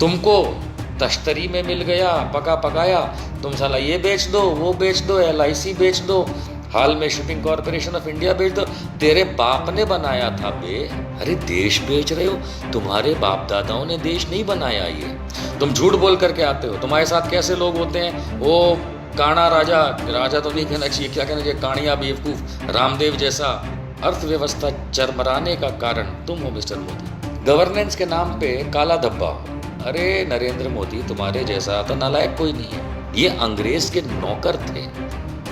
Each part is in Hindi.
तुमको तश्तरी में मिल गया पका पकाया, तुम साला ये बेच दो, वो बेच दो, LIC बेच दो, हाल में शिपिंग कॉरपोरेशन ऑफ इंडिया बेच दो। तेरे बाप ने बनाया था बे। अरे देश बेच रहे हो, तुम्हारे बाप दादाओं ने देश नहीं बनाया। ये तुम झूठ बोल करके आते हो। तुम्हारे साथ कैसे लोग होते हैं, वो काणा राजा, राजा तो नहीं कहना चाहिए, क्या कहना चाहिए, काणिया बेवकूफ रामदेव जैसा अर्थव्यवस्था चरमराने का कारण तुम हो मिस्टर मोदी। गवर्नेंस के नाम पे काला धब्बा हो। अरे नरेंद्र मोदी तुम्हारे जैसा तो नालायक कोई नहीं है। ये अंग्रेज के नौकर थे,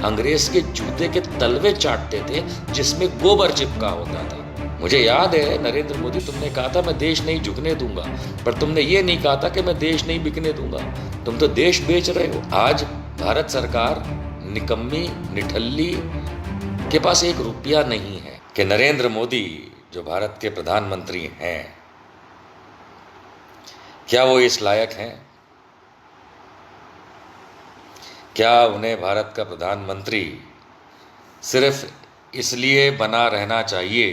अंग्रेज के जूते के तलवे चाटते थे जिसमें गोबर चिपका होता था। मुझे याद है नरेंद्र मोदी, तुमने कहा था मैं देश नहीं झुकने दूंगा, पर तुमने ये नहीं कहा था कि मैं देश नहीं बिकने दूंगा। तुम तो देश बेच रहे हो। आज भारत सरकार निकम्मी निठल्ली के पास एक रुपया नहीं है कि नरेंद्र मोदी जो भारत के प्रधानमंत्री हैं, क्या वो इस लायक हैं? क्या उन्हें भारत का प्रधानमंत्री सिर्फ इसलिए बना रहना चाहिए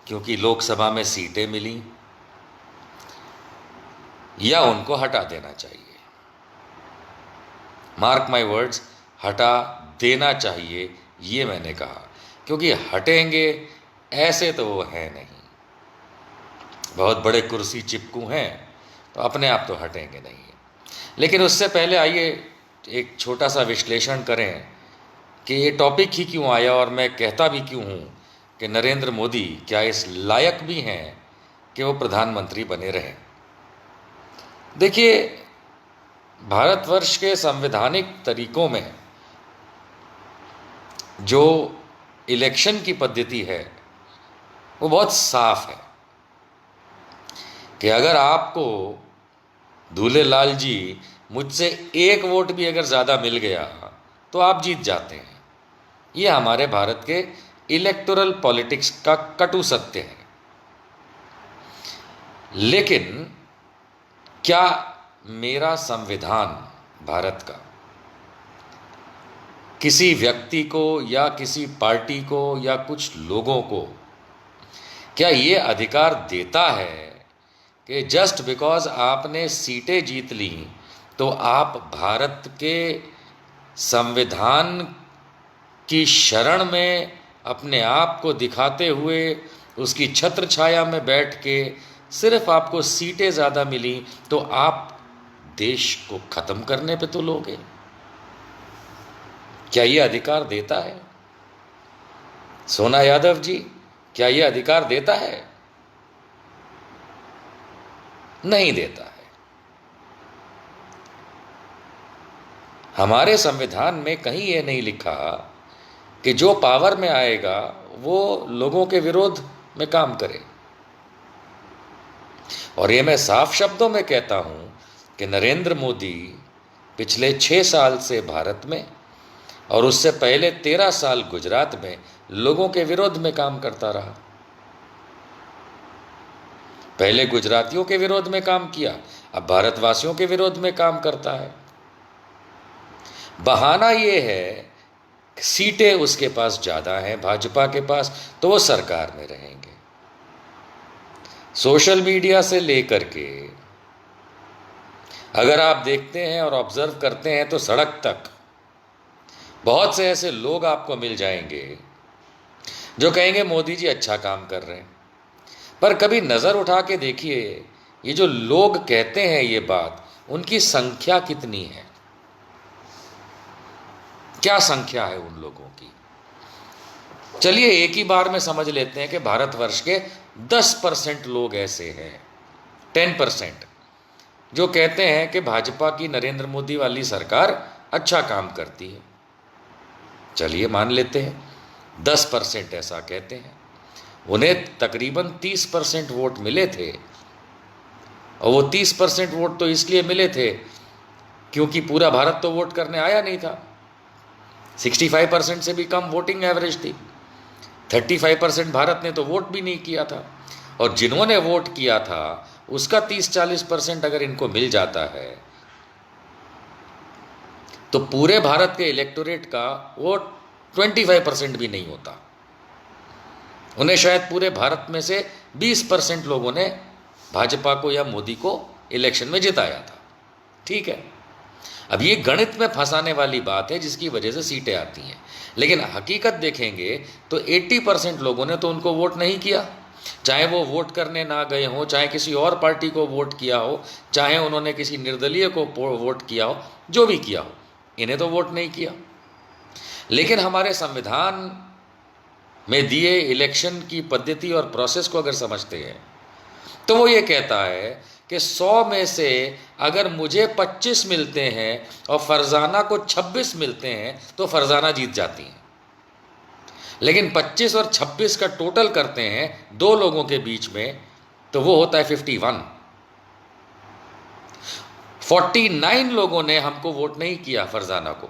क्योंकि लोकसभा में सीटें मिली, या उनको हटा देना चाहिए? मार्क माय वर्ड्स, हटा देना चाहिए, ये मैंने कहा, क्योंकि हटेंगे ऐसे तो वो है नहीं। बहुत बड़े कुर्सी चिपकू हैं तो अपने आप तो हटेंगे नहीं। लेकिन उससे पहले आइए एक छोटा सा विश्लेषण करें कि ये टॉपिक ही क्यों आया और मैं कहता भी क्यों हूँ कि नरेंद्र मोदी क्या इस लायक भी हैं कि वो प्रधानमंत्री बने रहें। देखिए, भारतवर्ष के संवैधानिक तरीकों में जो इलेक्शन की पद्धति है वो बहुत साफ है कि अगर आपको दूल्हेलाल जी मुझसे एक वोट भी अगर ज़्यादा मिल गया तो आप जीत जाते हैं। ये हमारे भारत के इलेक्टोरल पॉलिटिक्स का कटु सत्य है। लेकिन क्या मेरा संविधान भारत का किसी व्यक्ति को या किसी पार्टी को या कुछ लोगों को क्या ये अधिकार देता है कि जस्ट बिकॉज आपने सीटें जीत ली तो आप भारत के संविधान की शरण में अपने आप को दिखाते हुए उसकी छत्र छाया में बैठ के सिर्फ आपको सीटें ज़्यादा मिली तो आप देश को ख़त्म करने पे तो लोगे? क्या ये अधिकार देता है? सोना यादव जी, क्या ये अधिकार देता है? नहीं देता है। हमारे संविधान में कहीं ये नहीं लिखा कि जो पावर में आएगा वो लोगों के विरोध में काम करे। और ये मैं साफ शब्दों में कहता हूं कि नरेंद्र मोदी पिछले 6 साल से भारत में और उससे पहले 13 साल गुजरात में लोगों के विरोध में काम करता रहा। पहले गुजरातियों के विरोध में काम किया, अब भारतवासियों के विरोध में काम करता है। बहाना ये है सीटें उसके पास ज़्यादा हैं भाजपा के पास, तो वो सरकार में रहेंगे। सोशल मीडिया से लेकर के अगर आप देखते हैं और ऑब्जर्व करते हैं तो सड़क तक बहुत से ऐसे लोग आपको मिल जाएंगे जो कहेंगे मोदी जी अच्छा काम कर रहे हैं। पर कभी नज़र उठा के देखिए, ये जो लोग कहते हैं ये बात, उनकी संख्या कितनी है? क्या संख्या है उन लोगों की? चलिए एक ही बार में समझ लेते हैं कि भारतवर्ष के 10% लोग ऐसे हैं, 10%, जो कहते हैं कि भाजपा की नरेंद्र मोदी वाली सरकार अच्छा काम करती है। चलिए मान लेते हैं 10% ऐसा कहते हैं। उन्हें तकरीबन 30% वोट मिले थे, और वो 30% वोट तो इसलिए मिले थे क्योंकि पूरा भारत तो वोट करने आया नहीं था। 65% से भी कम वोटिंग एवरेज थी। 35% भारत ने तो वोट भी नहीं किया था, और जिन्होंने वोट किया था उसका 30-40% अगर इनको मिल जाता है तो पूरे भारत के इलेक्टोरेट का वोट 25% भी नहीं होता। उन्हें शायद पूरे भारत में से 20% लोगों ने भाजपा को या मोदी को इलेक्शन में जिताया था। ठीक है, अब ये गणित में फंसाने वाली बात है जिसकी वजह से सीटें आती हैं, लेकिन हकीकत देखेंगे तो 80% लोगों ने तो उनको वोट नहीं किया, चाहे वो वोट करने ना गए हों, चाहे किसी और पार्टी को वोट किया हो, चाहे उन्होंने किसी निर्दलीय को वोट किया हो, जो भी किया हो, इन्हें तो वोट नहीं किया। लेकिन हमारे संविधान में दिए इलेक्शन की पद्धति और प्रोसेस को अगर समझते हैं तो वो ये कहता है कि 100 में से अगर मुझे 25 मिलते हैं और फरजाना को 26 मिलते हैं तो फरजाना जीत जाती हैं। लेकिन 25 और 26 का टोटल करते हैं दो लोगों के बीच में तो वो होता है 51। 49 लोगों ने हमको वोट नहीं किया फरजाना को,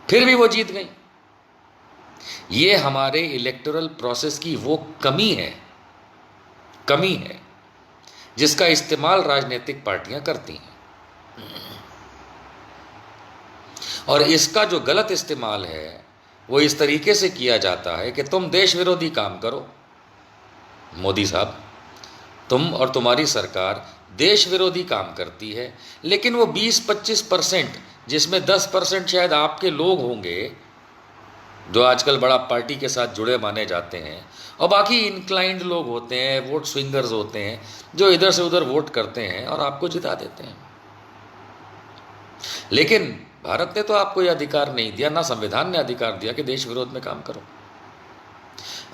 फिर भी वो जीत गई। ये हमारे इलेक्टोरल प्रोसेस की वो कमी है जिसका इस्तेमाल राजनीतिक पार्टियां करती हैं। और इसका जो गलत इस्तेमाल है वो इस तरीके से किया जाता है कि तुम देश विरोधी काम करो, मोदी साहब, तुम और तुम्हारी सरकार देश विरोधी काम करती है, लेकिन वो 20-25% जिसमें 10% शायद आपके लोग होंगे जो आजकल बड़ा पार्टी के साथ जुड़े माने जाते हैं, और बाकी इंक्लाइंड लोग होते हैं, वोट स्विंगर्स होते हैं जो इधर से उधर वोट करते हैं और आपको जिता देते हैं। लेकिन भारत ने तो आपको यह अधिकार नहीं दिया, ना संविधान ने अधिकार दिया कि देश विरोध में काम करो।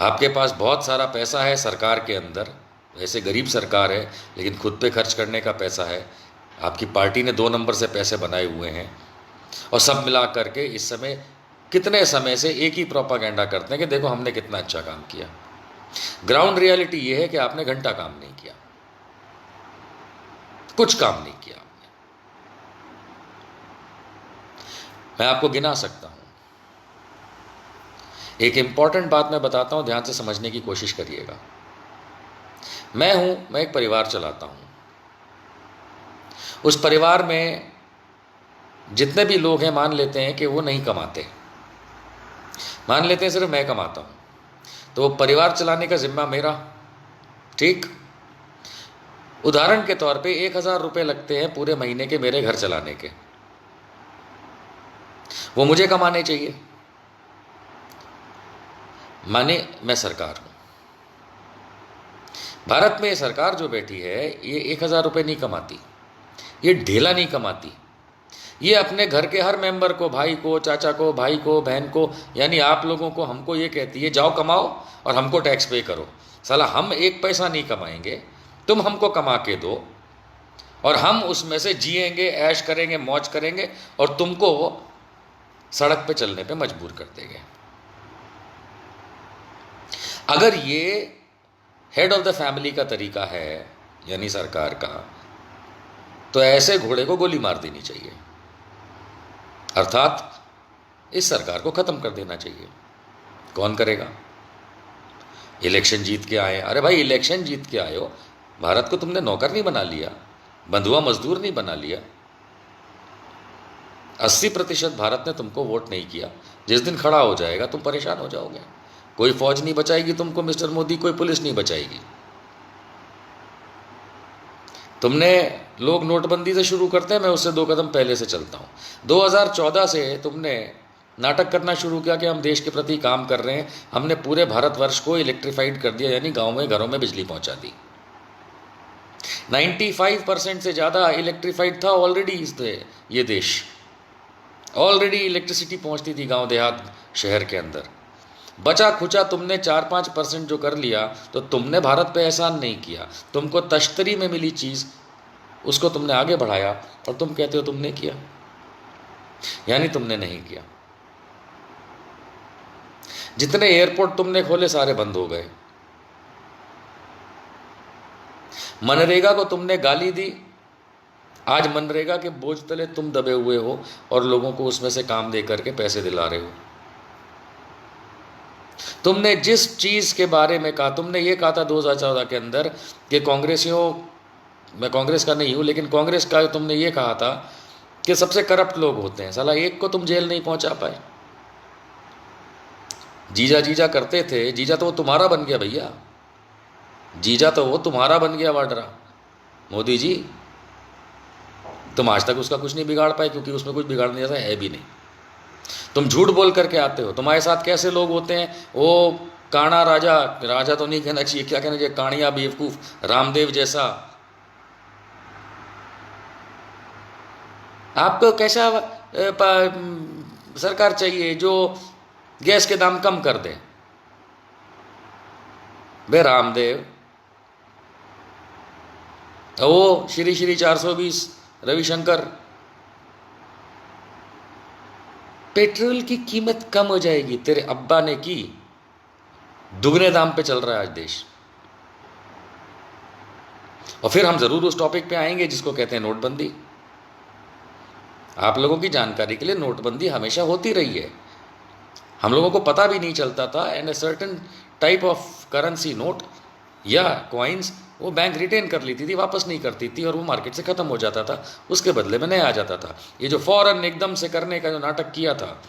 आपके पास बहुत सारा पैसा है सरकार के अंदर, वैसे गरीब सरकार है लेकिन खुद पे खर्च करने का पैसा है। आपकी पार्टी ने 2 नंबर से पैसे बनाए हुए हैं और सब मिला करके इस समय कितने समय से एक ही प्रोपागेंडा करते हैं कि देखो हमने कितना अच्छा काम किया। ग्राउंड रियलिटी ये है कि आपने घंटा काम नहीं किया, कुछ काम नहीं किया आपने। मैं आपको गिना सकता हूं। एक इंपॉर्टेंट बात मैं बताता हूं, ध्यान से समझने की कोशिश करिएगा। मैं एक परिवार चलाता हूं। उस परिवार में जितने भी लोग हैं, मान लेते हैं कि वो नहीं कमाते, मान लेते हैं सिर्फ मैं कमाता हूं, तो परिवार चलाने का जिम्मा मेरा। ठीक, उदाहरण के तौर पे 1000 रुपये लगते हैं पूरे महीने के मेरे घर चलाने के, वो मुझे कमाने चाहिए। माने मैं सरकार हूं। भारत में सरकार जो बैठी है ये 1000 रुपये नहीं कमाती, ये ढेला नहीं कमाती। ये अपने घर के हर मेंबर को, भाई को, चाचा को, भाई को, बहन को, यानी आप लोगों को, हमको ये कहती है जाओ कमाओ और हमको टैक्स पे करो। साला हम एक पैसा नहीं कमाएंगे, तुम हमको कमा के दो और हम उसमें से जिएंगे, ऐश करेंगे, मौज करेंगे और तुमको सड़क पे चलने पे मजबूर कर देंगे। अगर ये हेड ऑफ द फैमिली का तरीका है यानी सरकार का, तो ऐसे घोड़े को गोली मार देनी चाहिए, अर्थात इस सरकार को खत्म कर देना चाहिए। कौन करेगा? इलेक्शन जीत के आए। अरे भाई, इलेक्शन जीत के आए हो, भारत को तुमने नौकर नहीं बना लिया, बंधुआ मजदूर नहीं बना लिया। 80% भारत ने तुमको वोट नहीं किया। जिस दिन खड़ा हो जाएगा तुम परेशान हो जाओगे। कोई फौज नहीं बचाएगी तुमको मिस्टर मोदी, कोई पुलिस नहीं बचाएगी। तुमने, लोग नोटबंदी से शुरू करते हैं, मैं उससे 2 कदम पहले से चलता हूँ। 2014 से तुमने नाटक करना शुरू किया कि हम देश के प्रति काम कर रहे हैं। हमने पूरे भारतवर्ष को इलेक्ट्रीफाइड कर दिया, यानी गाँव में, घरों में बिजली पहुँचा दी। 95% से ज़्यादा इलेक्ट्रीफाइड था ऑलरेडी ये देश। ऑलरेडी इलेक्ट्रिसिटी पहुँचती थी गाँव देहात शहर के अंदर। बचा खुचा तुमने 4-5% जो कर लिया, तो तुमने भारत पे एहसान नहीं किया। तुमको तश्तरी में मिली चीज़ उसको तुमने आगे बढ़ाया और तुम कहते हो तुमने किया, यानी तुमने नहीं किया। जितने एयरपोर्ट तुमने खोले सारे बंद हो गए। मनरेगा को तुमने गाली दी, आज मनरेगा के बोझ तले तुम दबे हुए हो और लोगों को उसमें से काम दे करके पैसे दिला रहे हो। तुमने जिस चीज़ के बारे में कहा, तुमने ये कहा था 2014 के अंदर कि कांग्रेसियों, मैं कांग्रेस का नहीं हूँ लेकिन कांग्रेस का तुमने ये कहा था कि सबसे करप्ट लोग होते हैं। साला एक को तुम जेल नहीं पहुंचा पाए। जीजा जीजा करते थे, जीजा तो वो तुम्हारा बन गया भैया, जीजा तो वो तुम्हारा बन गया वाड्रा। मोदी जी, तुम आज तक उसका कुछ नहीं बिगाड़ पाए, क्योंकि उसमें कुछ बिगाड़ने जैसा है भी नहीं। तुम झूठ बोल करके आते हो। तुम्हारे साथ कैसे लोग होते हैं, वो काना राजा, राजा तो नहीं कहना चाहिए, क्या कहना चाहिए, कानिया बेवकूफ रामदेव जैसा। आपको कैसा सरकार चाहिए जो गैस के दाम कम कर दे? बे रामदेव, वो श्री श्री 420 रविशंकर, पेट्रोल की कीमत कम हो जाएगी, तेरे अब्बा ने की, दुगने दाम पे चल रहा है आज देश। और फिर हम जरूर उस टॉपिक पे आएंगे जिसको कहते हैं नोटबंदी। आप लोगों की जानकारी के लिए, नोटबंदी हमेशा होती रही है, हम लोगों को पता भी नहीं चलता था। And a certain type of currency, note या कॉइन्स, वो बैंक रिटेन कर लेती थी, वापस नहीं करती थी, और वो मार्केट से ख़त्म हो जाता था, उसके बदले में नया आ जाता था। ये जो फौरन एकदम से करने का जो नाटक किया था,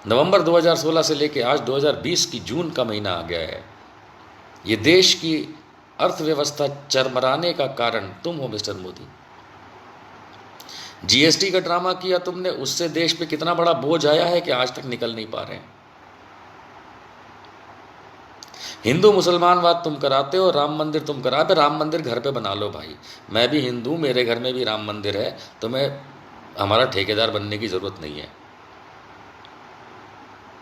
नवंबर 2016 से लेके आज 2020 की जून का महीना आ गया है, ये देश की अर्थव्यवस्था चरमराने का कारण तुम हो मिस्टर मोदी। जीएसटी का ड्रामा किया तुमने, उससे देश पे कितना बड़ा बोझ आया है कि आज तक निकल नहीं पा रहे हैं। हिंदू मुसलमानवाद तुम कराते हो, राम मंदिर तुम कराते, राम मंदिर घर पे बना लो भाई। मैं भी हिंदू, मेरे घर में भी राम मंदिर है, तो मैं, हमारा ठेकेदार बनने की ज़रूरत नहीं है।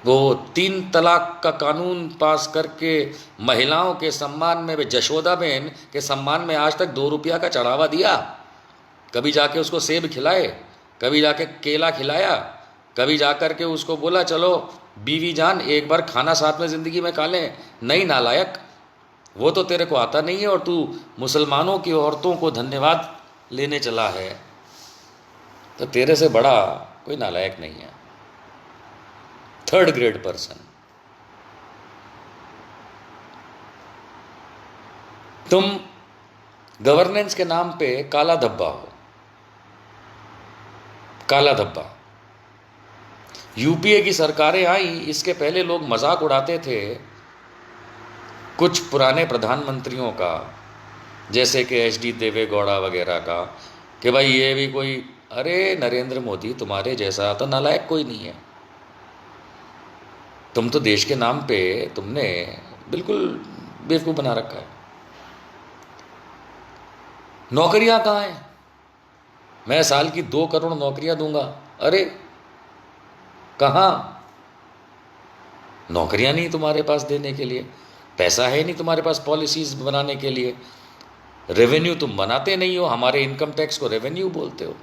वो 3 तलाक का कानून पास करके महिलाओं के सम्मान में, जशोदा बहन के सम्मान में आज तक 2 रुपया का चढ़ावा दिया? कभी जाके उसको सेब खिलाए, कभी जाके केला खिलाया, कभी जाकर के उसको बोला चलो बीवी जान एक बार खाना साथ में ज़िंदगी में खा लें? नहीं नालायक, वो तो तेरे को आता नहीं है, और तू मुसलमानों की औरतों को धन्यवाद लेने चला है। तो तेरे से बड़ा कोई नालायक नहीं है, 3rd ग्रेड पर्सन। तुम गवर्नेंस के नाम पे काला धब्बा हो, काला धब्बा। यूपीए की सरकारें आई, इसके पहले लोग मजाक उड़ाते थे कुछ पुराने प्रधानमंत्रियों का, जैसे कि एचडी देवेगौड़ा वगैरह का, कि भाई ये भी कोई, अरे नरेंद्र मोदी तुम्हारे जैसा तो नालायक कोई नहीं है। तुम तो देश के नाम पे तुमने बिल्कुल बेवकूफ़ बना रखा है। नौकरियां कहाँ हैं? मैं साल की 2 करोड़ नौकरियां दूंगा। अरे कहाँ? नौकरियां नहीं तुम्हारे पास देने के लिए, पैसा है नहीं तुम्हारे पास पॉलिसीज बनाने के लिए, रेवेन्यू तुम बनाते नहीं हो, हमारे इनकम टैक्स को रेवेन्यू बोलते हो।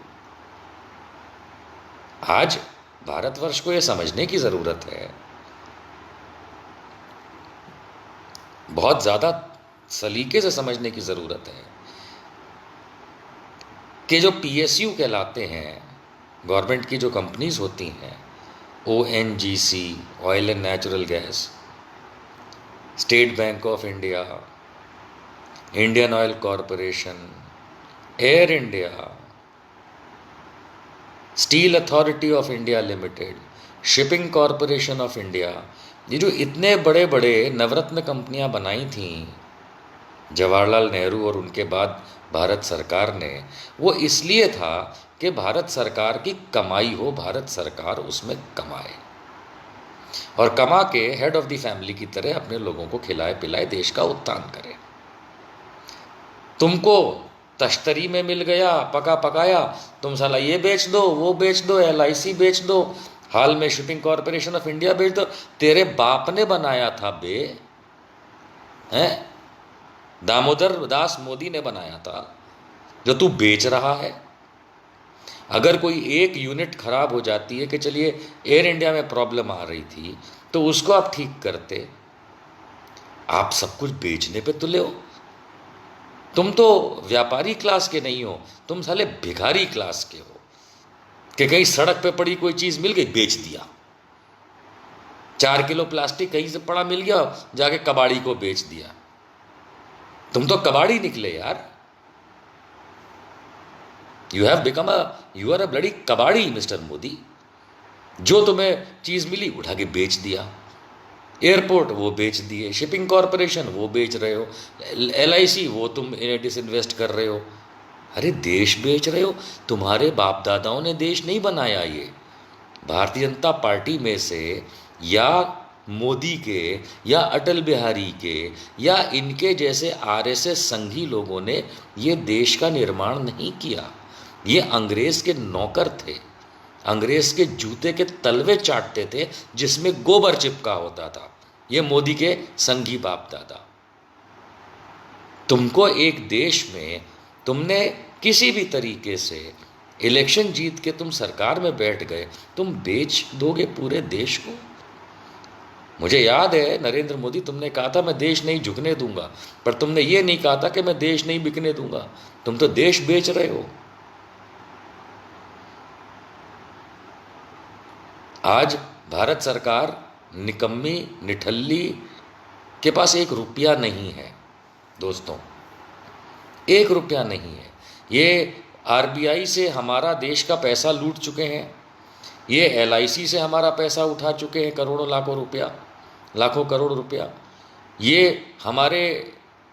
आज भारतवर्ष को यह समझने की ज़रूरत है, बहुत ज़्यादा सलीके से समझने की ज़रूरत है, कि जो पीएसयू कहलाते हैं, गवर्नमेंट की जो कंपनीज होती हैं, ONGC oil and natural gas, state bank of India, Indian oil corporation, air India, steel authority of India limited, shipping corporation of India, ये जो इतने बड़े बड़े नवरत्न कंपनियां बनाई थीं जवाहरलाल नेहरू और उनके बाद भारत सरकार ने, वो इसलिए था कि भारत सरकार की कमाई हो, भारत सरकार उसमें कमाए, और कमा के हेड ऑफ द फैमिली की तरह अपने लोगों को खिलाए पिलाए, देश का उत्थान करे। तुमको तश्तरी में मिल गया पका पकाया, तुम साला ये बेच दो, वो बेच दो, LIC बेच दो, हाल में शिपिंग कॉरपोरेशन ऑफ इंडिया बेच दो। तेरे बाप ने बनाया था बे, हैं? दामोदर दास मोदी ने बनाया था, जो तू बेच रहा है। अगर कोई एक यूनिट खराब हो जाती है, कि चलिए एयर इंडिया में प्रॉब्लम आ रही थी, तो उसको आप ठीक करते। आप सब कुछ बेचने पे तुले हो। तुम तो व्यापारी क्लास के नहीं हो, तुम साले भिखारी क्लास के हो, कि कहीं सड़क पे पड़ी कोई चीज़ मिल गई, बेच दिया। 4 किलो प्लास्टिक कहीं से पड़ा मिल गया, जाके कबाड़ी को बेच दिया। तुम तो कबाड़ी निकले यार। यू आर अ ब्लडी कबाड़ी मिस्टर मोदी। जो तुम्हें चीज़ मिली उठा के बेच दिया। एयरपोर्ट वो बेच दिए, शिपिंग कॉरपोरेशन वो बेच रहे हो, LIC वो तुम डिसइन्वेस्ट कर रहे हो। अरे देश बेच रहे हो, तुम्हारे बाप दादाओं ने देश नहीं बनाया। ये भारतीय जनता पार्टी में से या मोदी के या अटल बिहारी के या इनके जैसे RSS संघी लोगों ने ये देश का निर्माण नहीं किया। ये अंग्रेज के नौकर थे, अंग्रेज के जूते के तलवे चाटते थे जिसमें गोबर चिपका होता था। ये मोदी के संघी बाप दादा। तुमको एक देश में तुमने किसी भी तरीके से इलेक्शन जीत के तुम सरकार में बैठ गए, तुम बेच दोगे पूरे देश को। मुझे याद है नरेंद्र मोदी, तुमने कहा था मैं देश नहीं झुकने दूंगा, पर तुमने ये नहीं कहा था कि मैं देश नहीं बिकने दूंगा। तुम तो देश बेच रहे हो। आज भारत सरकार निकम्मी निठल्ली के पास 1 रुपया नहीं है दोस्तों, 1 रुपया नहीं है। ये RBI से हमारा देश का पैसा लूट चुके हैं, ये LIC से हमारा पैसा उठा चुके हैं, करोड़ों लाखों रुपया, लाखों करोड़ रुपया। ये हमारे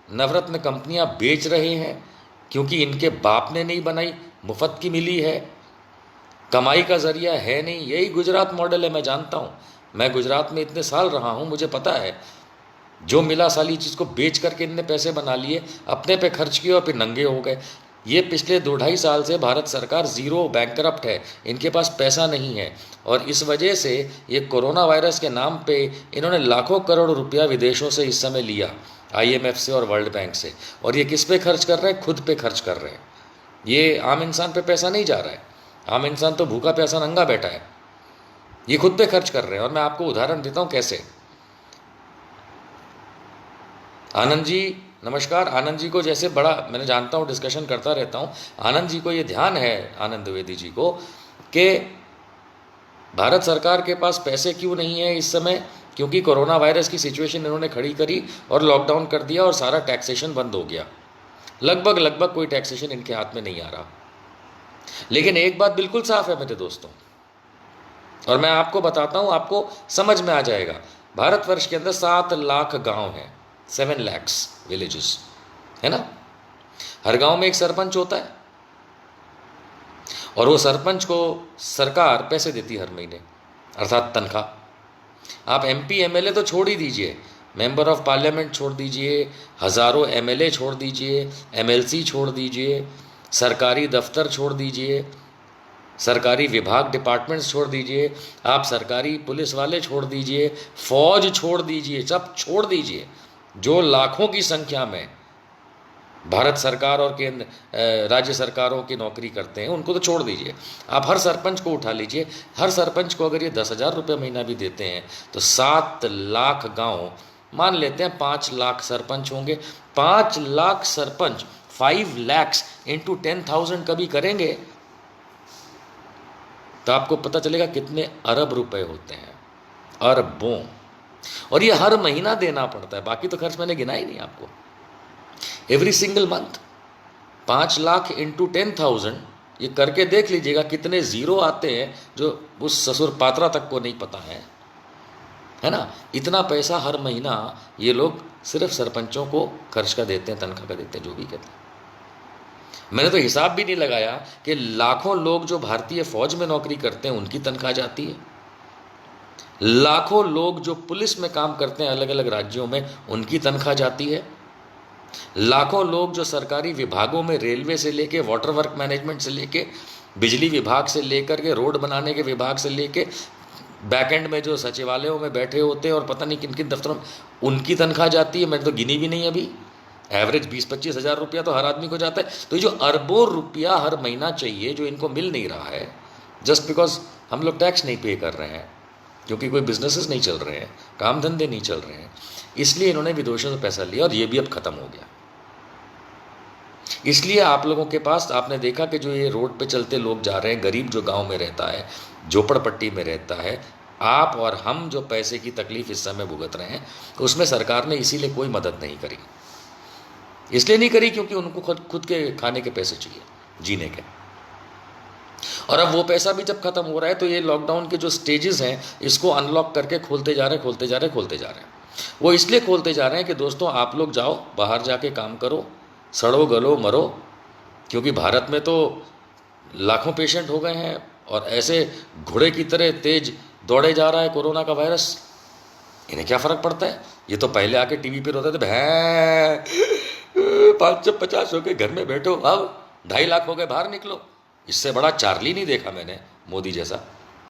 नवरत्न कंपनियां बेच रहे हैं क्योंकि इनके बाप ने नहीं बनाई, मुफ्त की मिली है, कमाई का जरिया है नहीं। यही गुजरात मॉडल है। मैं जानता हूँ, मैं गुजरात में इतने साल रहा हूँ, मुझे पता है। जो मिला साली चीज़ को बेच करके इनने पैसे बना लिए, अपने पे खर्च किए और फिर नंगे हो गए। ये पिछले 2-2.5 साल से भारत सरकार ज़ीरो बैंकरप्ट है, इनके पास पैसा नहीं है। और इस वजह से ये कोरोना वायरस के नाम पे इन्होंने लाखों करोड़ रुपया विदेशों से इस समय लिया, IMF से और वर्ल्ड बैंक से। और ये किस पे खर्च कर रहे हैं? खुद पे खर्च कर रहे हैं। ये आम इंसान पे पैसा नहीं जा रहा है। आम इंसान तो भूखा प्यासा नंगा बैठा है, ये खुद पे खर्च कर रहे हैं। और मैं आपको उदाहरण देता हूँ कैसे। आनंद जी नमस्कार। आनंद जी को जैसे बड़ा मैंने जानता हूँ, डिस्कशन करता रहता हूँ। आनंद जी को ये ध्यान है, आनंद द्विवेदी जी को, कि भारत सरकार के पास पैसे क्यों नहीं है इस समय? क्योंकि कोरोना वायरस की सिचुएशन इन्होंने खड़ी करी और लॉकडाउन कर दिया और सारा टैक्सेशन बंद हो गया। लगभग कोई टैक्सेशन इनके हाथ में नहीं आ रहा। लेकिन एक बात बिल्कुल साफ है मेरे दोस्तों, और मैं आपको बताता हूँ, आपको समझ में आ जाएगा। भारतवर्ष के अंदर 7 लाख गांव हैं, 7 lakhs विलेजेस, है ना। हर गांव में एक सरपंच होता है और वो सरपंच को सरकार पैसे देती है हर महीने, अर्थात तनख्वाह। आप MP MLA तो छोड़ ही दीजिए, मेंबर ऑफ पार्लियामेंट छोड़ दीजिए, हज़ारों MLA छोड़ दीजिए, MLC छोड़ दीजिए, सरकारी दफ्तर छोड़ दीजिए, सरकारी विभाग डिपार्टमेंट्स छोड़ दीजिए, आप सरकारी पुलिस वाले छोड़ दीजिए, फौज छोड़ दीजिए, सब छोड़ दीजिए। जो लाखों की संख्या में भारत सरकार और केंद्र राज्य सरकारों की नौकरी करते हैं, उनको तो छोड़ दीजिए। आप हर सरपंच को उठा लीजिए, हर सरपंच को अगर ये 10,000 रुपये महीना भी देते हैं तो 7 लाख गांव, मान लेते हैं 5 लाख सरपंच होंगे। 5 लाख सरपंच 5 lakhs इंटू 10,000 कभी करेंगे तो आपको पता चलेगा कितने अरब रुपए होते हैं, अरबों। और ये हर महीना देना पड़ता है, बाकी तो खर्च मैंने गिना ही नहीं आपको। Every single month 5 lakh into 10,000, ये करके देख लीजिएगा कितने ज़ीरो आते हैं जो उस ससुर पात्रा तक को नहीं पता है ना। इतना पैसा हर महीना ये लोग सिर्फ सरपंचों को खर्च का देते हैं, तनख्वाह का देते हैं, जो भी कहते हैं। मैंने तो हिसाब भी नहीं लगाया कि लाखों लोग जो भारतीय फौज में नौकरी करते हैं उनकी तनख्वाह जाती है, लाखों लोग जो पुलिस में काम करते हैं अलग अलग राज्यों में उनकी तनख्वाह जाती है, लाखों लोग जो सरकारी विभागों में रेलवे से लेके वाटर वर्क मैनेजमेंट से लेके बिजली विभाग से लेकर के रोड बनाने के विभाग से लेके बैकएंड में जो सचिवालयों में बैठे होते हैं और पता नहीं किन किन दफ्तरों में, उनकी तनख्वाह जाती है। मैंने तो गिनी भी नहीं अभी। एवरेज 20-25 हज़ार रुपया तो हर आदमी को जाता है। तो ये जो अरबों रुपया हर महीना चाहिए जो इनको मिल नहीं रहा है, जस्ट बिकॉज हम लोग टैक्स नहीं पे कर रहे हैं, क्योंकि कोई बिजनेसेस नहीं चल रहे हैं, काम धंधे नहीं चल रहे हैं, इसलिए इन्होंने विदेशों से पैसा लिया और ये भी अब ख़त्म हो गया। इसलिए आप लोगों के पास आपने देखा कि जो ये रोड पे चलते लोग जा रहे हैं, गरीब जो गांव में रहता है, झोपड़पट्टी में रहता है, आप और हम जो पैसे की तकलीफ इस समय भुगत रहे हैं, उसमें सरकार ने इसीलिए कोई मदद नहीं करी। इसलिए नहीं करी क्योंकि उनको खुद के खाने के पैसे चाहिए, जीने के। और अब वो पैसा भी जब खत्म हो रहा है तो ये लॉकडाउन के जो स्टेजेस हैं इसको अनलॉक करके खोलते जा रहे हैं, खोलते जा रहे हैं, खोलते जा रहे हैं। वो इसलिए खोलते जा रहे हैं कि दोस्तों आप लोग जाओ बाहर जाके काम करो, सड़ो गलो मरो, क्योंकि भारत में तो लाखों पेशेंट हो गए हैं और ऐसे घोड़े की तरह तेज दौड़े जा रहा है कोरोना का वायरस। इन्हें क्या फ़र्क पड़ता है? ये तो पहले आके टीवी पे रोते थे, भैं 550 हो के घर में बैठो, अब 2.5 लाख हो गए बाहर निकलो। इससे बड़ा चार्ली नहीं देखा मैंने मोदी जैसा।